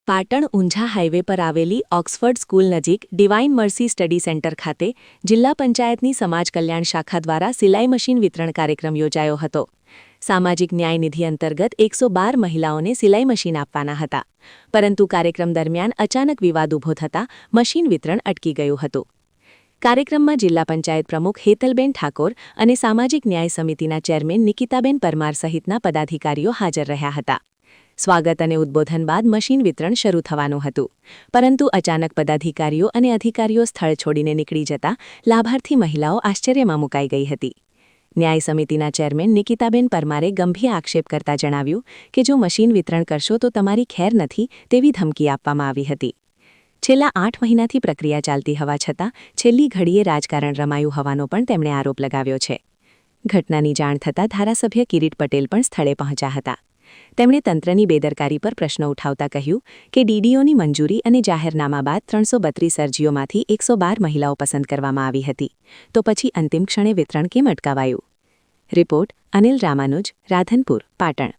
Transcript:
Patan Unjha highway પર આવેલી Oxford school નજીક ડિવાઇન મર્સી સ્ટડી સેન્ટર ખાતે જિલ્લા પંચાયતની સમાજ કલ્યાણ શાખા દ્વારા સિલાઈ મશીન વિતરણ કાર્યક્રમ યોજાયો હતો. સામાજિક ન્યાય નિધિ અંતર્ગત 112 મહિલાઓને સિલાઈ મશીન આપવાના હતા. પરંતુ કાર્યક્રમ દરમિયાન અચાનક વિવાદ ઊભો થતાં મશીન વિતરણ અટકી ગયું હતું. કાર્યક્રમમાં જિલ્લા પંચાયત પ્રમુખ હેતલબેન ઠાકોર અને સામાજિક ન્યાય સમિતિના ચેરમેન નિકિતાબેન પરમાર સહિતના પદાધિકારીઓ હાજર રહ્યા હતા. સ્વાગત અને ઉદ્બોધન બાદ મશીન વિતરણ શરૂ થવાનું હતું. પરંતુ અચાનક પદાધિકારીઓ અને અધિકારીઓ સ્થળ છોડીને નીકળી જતા લાભાર્થી મહિલાઓ આશ્ચર્યમાં મુકાઈ ગઈ હતી. ન્યાય સમિતિના ચેરમેન નિકિતાબેન પરમારે ગંભીર આક્ષેપ કરતા જણાવ્યું કે જો મશીન વિતરણ કરશો તો તમારી ખેર નથી તેવી ધમકી આપવામાં આવી હતી. છેલ્લા 8 મહિનાથી પ્રક્રિયા ચાલતી હોવા છતાં છેલ્લી ઘડીએ રાજકારણ રમાયું હોવાનો પણ તેમણે આરોપ લગાવ્યો છે. ઘટનાની જાણ થતાં ધારાસભ્ય કિરીટ પટેલ પણ સ્થળે પહોંચ્યા હતા. તેમણે તંત્રની બેદરકારી પર પ્રશ્ન ઉઠાવતા કહ્યું કે ડીડીઓની મંજૂરી અને જાહેરનામા બાદ 332 અરજીઓમાંથી 112 મહિલાઓ પસંદ કરવામાં આવી હતી, તો પછી અંતિમ ક્ષણે વિતરણ કેમ અટકાવાયું? રિપોર્ટ અનિલ રામાનુજ, રાધનપુર, પાટણ.